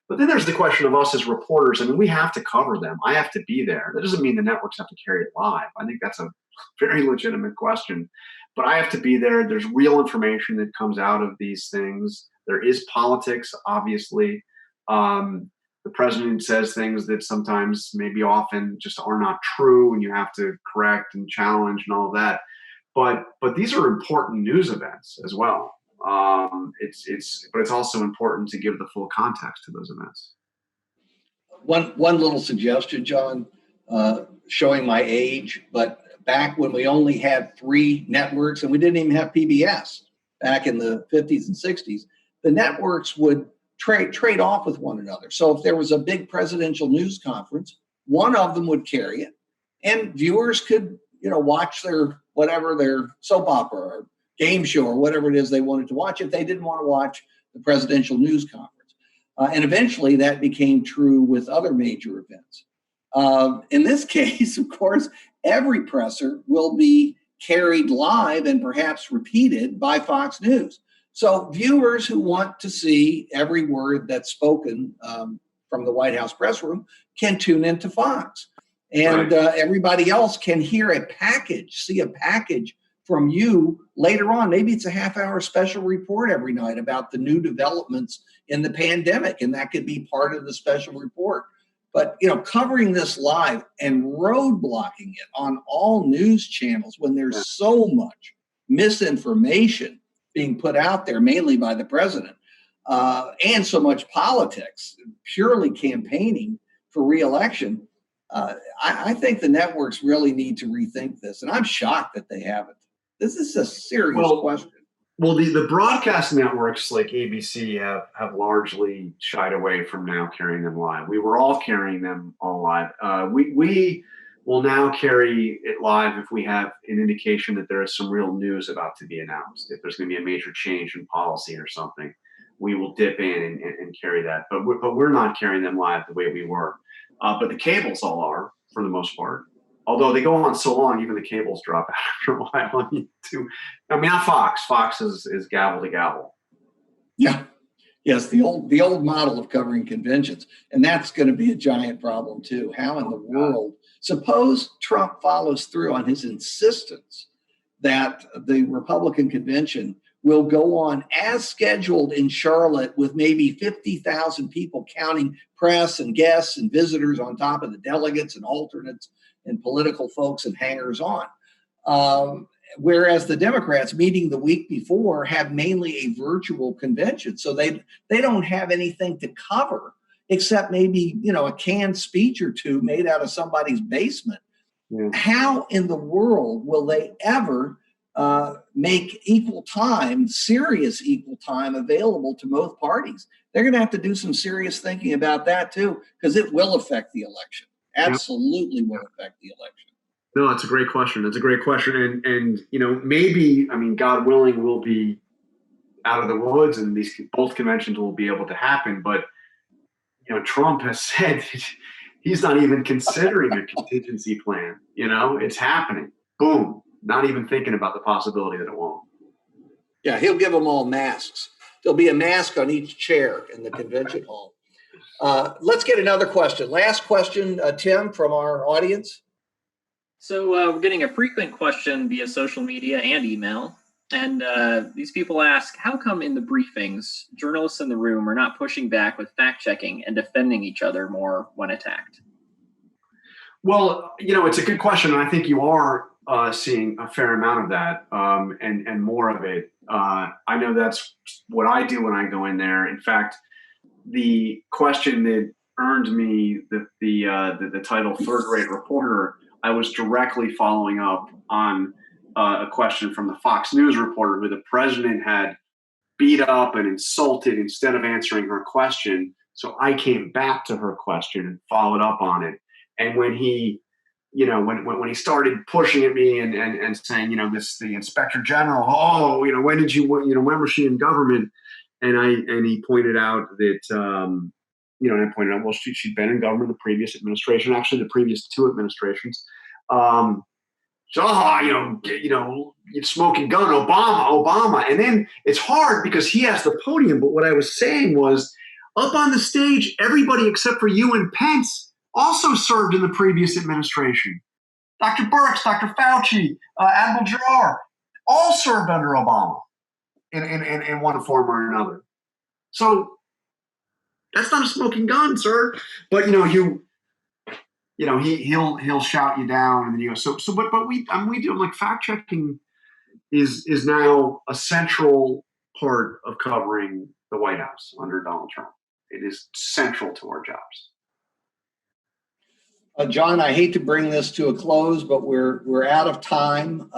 [SPEAKER 2] But then there's the question of us as reporters. We have to cover them. I have to be there. That doesn't mean the networks have to carry it live. I think that's a very legitimate question. But I have to be there. There's real information that comes out of these things. There is politics, obviously. The president says things that sometimes, maybe often, just are not true, and you have to correct and challenge and all of that. But these are important news events as well. It's also important to give the full context to those events.
[SPEAKER 1] One little suggestion, John, showing my age, but back when we only had 3 networks and we didn't even have PBS back in the 50s and 60s, the networks would trade off with one another. So if there was a big presidential news conference, one of them would carry it, and viewers could watch their soap opera or game show or whatever it is they wanted to watch if they didn't want to watch the presidential news conference. And eventually that became true with other major events. In this case, of course, every presser will be carried live and perhaps repeated by Fox News. So viewers who want to see every word that's spoken from the White House press room can tune into Fox. And everybody else can see a package from you later on. Maybe it's a half-hour special report every night about the new developments in the pandemic, and that could be part of the special report. But, covering this live and roadblocking it on all news channels when there's so much misinformation being put out there, mainly by the president, and so much politics, purely campaigning for re-election, I think the networks really need to rethink this. And I'm shocked that they haven't. This is a serious question.
[SPEAKER 2] Well, the broadcast networks like ABC have largely shied away from now carrying them live. We were all carrying them all live. We will now carry it live if we have an indication that there is some real news about to be announced. If there's going to be a major change in policy or something, we will dip in and carry that. But we're not carrying them live the way we were. But the cables all are, for the most part. Although they go on so long, even the cables drop after a while on YouTube. I mean, not Fox. Fox is gavel to gavel.
[SPEAKER 1] Yeah. Yes, the old model of covering conventions. And that's going to be a giant problem too. How in the world, suppose Trump follows through on his insistence that the Republican convention will go on as scheduled in Charlotte with maybe 50,000 people counting press and guests and visitors on top of the delegates and alternates and political folks and hangers on. Whereas the Democrats meeting the week before have mainly a virtual convention. So they don't have anything to cover except maybe, a canned speech or two made out of somebody's basement. Yeah. How in the world will they ever make equal time, serious equal time available to both parties? They're going to have to do some serious thinking about that too, because it will affect the election. Absolutely will affect the election.
[SPEAKER 2] No, that's a great question. And maybe, God willing, we'll be out of the woods and both conventions will be able to happen. But, Trump has said he's not even considering a contingency plan. It's happening. Boom. Not even thinking about the possibility that it won't.
[SPEAKER 1] Yeah, he'll give them all masks. There'll be a mask on each chair in the convention hall. Let's get another question. Last question, Tim, from our audience.
[SPEAKER 3] So we're getting a frequent question via social media and email. And these people ask, how come in the briefings, journalists in the room are not pushing back with fact-checking and defending each other more when attacked?
[SPEAKER 2] Well, it's a good question. And I think you are seeing a fair amount of that and more of it. I know that's what I do when I go in there. In fact, the question that earned me the title third-rate reporter, I was directly following up on a question from the Fox News reporter who the president had beat up and insulted instead of answering her question. So I came back to her question and followed up on it. And when he, when he started pushing at me and saying, the inspector general, when did you, when was she in government? And he pointed out that, and I pointed out, well, she'd been in government the previous administration, actually the previous two administrations. Smoking gun, Obama. And then it's hard because he has the podium. But what I was saying was, up on the stage, everybody except for you and Pence also served in the previous administration. Dr. Birx, Dr. Fauci, Admiral Giroir, all served under Obama in one form or another. So that's not a smoking gun, sir. But he'll shout you down, and then you go. But we do, like, fact checking is now a central part of covering the White House under Donald Trump. It is central to our jobs.
[SPEAKER 1] John, I hate to bring this to a close, but we're out of time.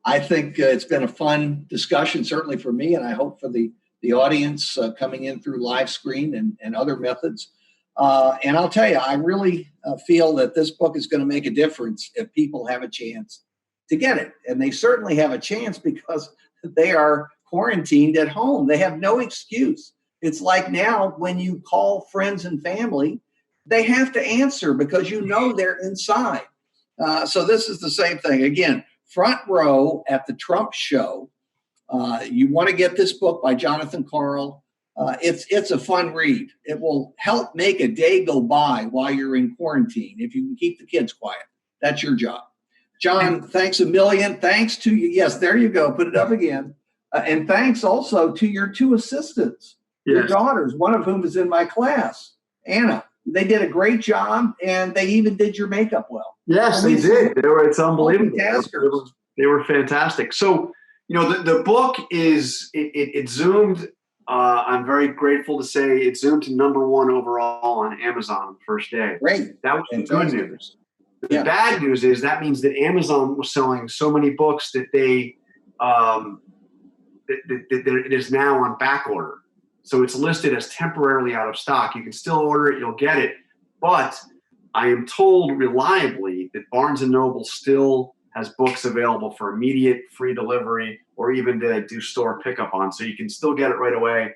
[SPEAKER 1] I think it's been a fun discussion, certainly for me, and I hope for the audience coming in through live screen and other methods. And I'll tell you, I really feel that this book is going to make a difference if people have a chance to get it. And they certainly have a chance because they are quarantined at home. They have no excuse. It's like now when you call friends and family, they have to answer because they're inside. So this is the same thing. Again, front row at the Trump show. You want to get this book by Jonathan Karl. It's a fun read. It will help make a day go by while you're in quarantine if you can keep the kids quiet. That's your job. John, thanks a million. Thanks to you. Yes, there you go. Put it up again. And thanks also to your two assistants, your daughters, one of whom is in my class, Anna. They did a great job, and they even did your makeup well.
[SPEAKER 2] Yes, they did. It's unbelievable. They were fantastic. So, the book it zoomed. I'm very grateful to say it zoomed to #1 overall on Amazon on the first day.
[SPEAKER 1] Great.
[SPEAKER 2] That was the good news. The bad news is that means that Amazon was selling so many books that they it is now on back order. So it's listed as temporarily out of stock. You can still order it, you'll get it. But I am told reliably that Barnes & Noble still has books available for immediate free delivery, or even to do store pickup on. So you can still get it right away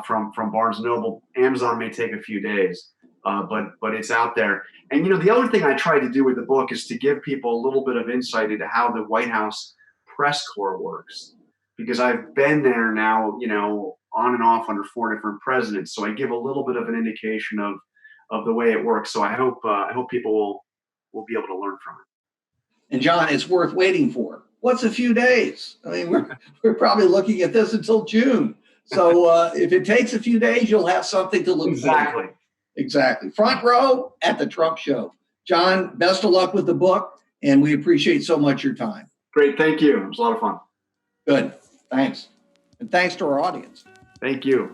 [SPEAKER 2] from Barnes & Noble. Amazon may take a few days, but it's out there. And, the other thing I tried to do with the book is to give people a little bit of insight into how the White House press corps works. Because I've been there now, on and off under 4 different presidents. So I give a little bit of an indication of the way it works. So I hope people will be able to learn from it.
[SPEAKER 1] And John, it's worth waiting for. What's a few days? I mean, we're probably looking at this until June. So if it takes a few days, you'll have something to look
[SPEAKER 2] Exactly.
[SPEAKER 1] for. Exactly. Front row at the Trump show. John, best of luck with the book, and we appreciate so much your time.
[SPEAKER 2] Great. Thank you. It was a lot of fun.
[SPEAKER 1] Good. Thanks. And thanks to our audience.
[SPEAKER 2] Thank you.